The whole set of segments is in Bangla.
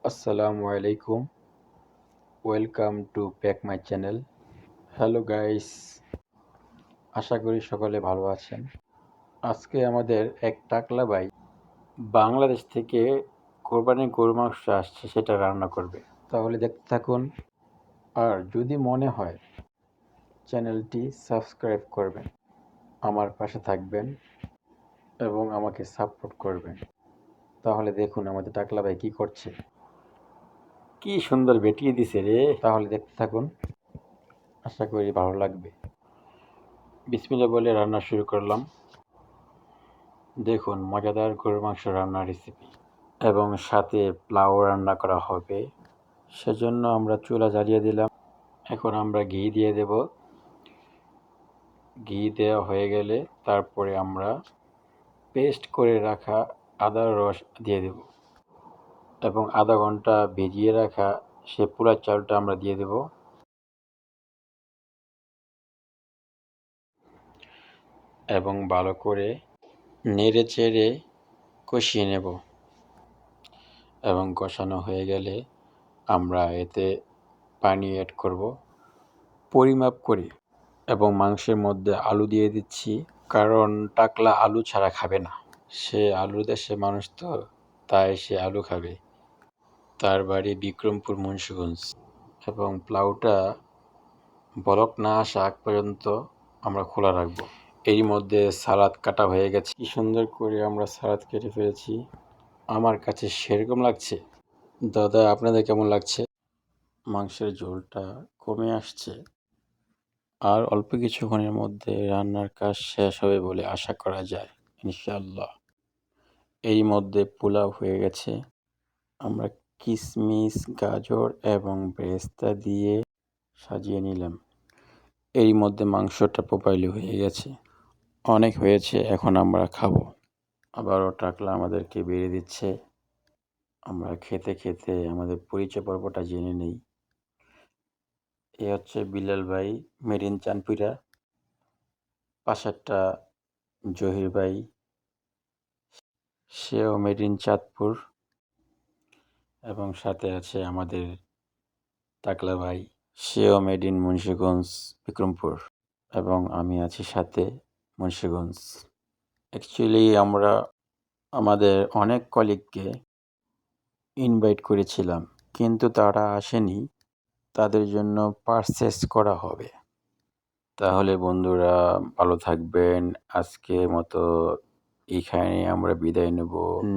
আসসালামু আলাইকুম। Welcome to back my channel. Hello guys, আশা করি সকলে ভালো আছেন। আজকে আমাদের এক টাকলা ভাই বাংলাদেশ থেকে কোরবানির গরুর মাংস আসছে, সেটা রান্না করবে। তাহলে দেখতে থাকুন। আর যদি মনে হয় চ্যানেলটি সাবস্ক্রাইব করবেন, আমার পাশে থাকবেন এবং আমাকে সাপোর্ট করবেন। তাহলে দেখুন আমাদের টাকলা ভাই কি করছে। কি সুন্দর বেটিয়ে দিছে রে। তাহলে দেখতে থাকুন, আশা করি ভালো লাগবে। বিসমিল্লাহ বলে রান্না শুরু করলাম। দেখুন মজাদার গরুর মাংস রান্নার রেসিপি, এবং সাথে পোলাও রান্না করা হবে। সেজন্য আমরা চুলা জ্বালিয়ে দিলাম। এখন আমরা ঘি দিয়ে দেব। ঘি দেওয়া হয়ে গেলে তারপরে আমরা পেস্ট করে রাখা আদার রস দিয়ে দেব, এবং আধা ঘন্টা ভিজিয়ে রাখা সে পোলার চালটা আমরা দিয়ে দেব। এবং ভালো করে নেড়ে চেড়ে কষিয়ে নেব, এবং কষানো হয়ে গেলে আমরা এতে পানি অ্যাড করব পরিমাপ করে, এবং মাংসের মধ্যে আলু দিয়ে দিচ্ছি, কারণ টাকলা আলু ছাড়া খাবে না। সে আলুর দেশের মানুষ তো, তাই সে আলু খাবে। তার বাড়ি বিক্রমপুর, মুন্সিগঞ্জ। এবং পোলাওটা বলক না আসা আগ পর্যন্ত আমরা খোলা রাখবো। এর মধ্যে সালাদ কাটা হয়ে গেছে। কি সুন্দর করে আমরা সালাদ কেটে ফেলেছি। আমার কাছে সেরকম লাগছে। দাদা, আপনাদের কেমন লাগছে? মাংসের ঝোলটা কমে আসছে। আর অল্প কিছুক্ষণের মধ্যে রান্নার কাজ শেষ হবে বলে আশা করা যায়, ইনশাআল্লাহ। এই মধ্যে পোলাও হয়ে গেছে। আমরা কিশমিশ, গাজর এবং বেরেস্তা দিয়ে সাজিয়ে নিলাম। এই মধ্যে মাংসটা প্রপারলি হয়ে গেছে। অনেক হয়েছে, এখন আমরা খাবো। আবারও টাকলা আমাদেরকে বেড়ে দিচ্ছে। আমরা খেতে খেতে আমাদের পরিচয় পর্বটা জেনে নেই। এ হচ্ছে বিলাল ভাই, মেড ইন চাঁদপুরা। পাশেরটা জহির ভাই, সেও মেড ইন চাঁদপুর। এবং সাথে আছে আমাদের টাকলা ভাই, সেও মেড ইন মুন্সিগঞ্জ, বিক্রমপুর। এবং আমি আছি সাথে, মুন্সিগঞ্জ। অ্যাকচুয়ালি আমরা আমাদের অনেক কলিগকে ইনভাইট করেছিলাম, কিন্তু তারা আসেনি। তাদের জন্য পারচেস করা হবে। তাহলে বন্ধুরা ভালো থাকবেন। আজকের মতো এখানে আমরা বিদায় নেব।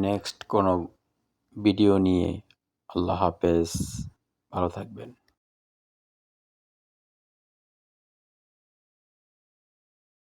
নেক্সট কোনো ভিডিও নিয়ে। আল্লাহ হাফেজ, ভালো থাকবেন।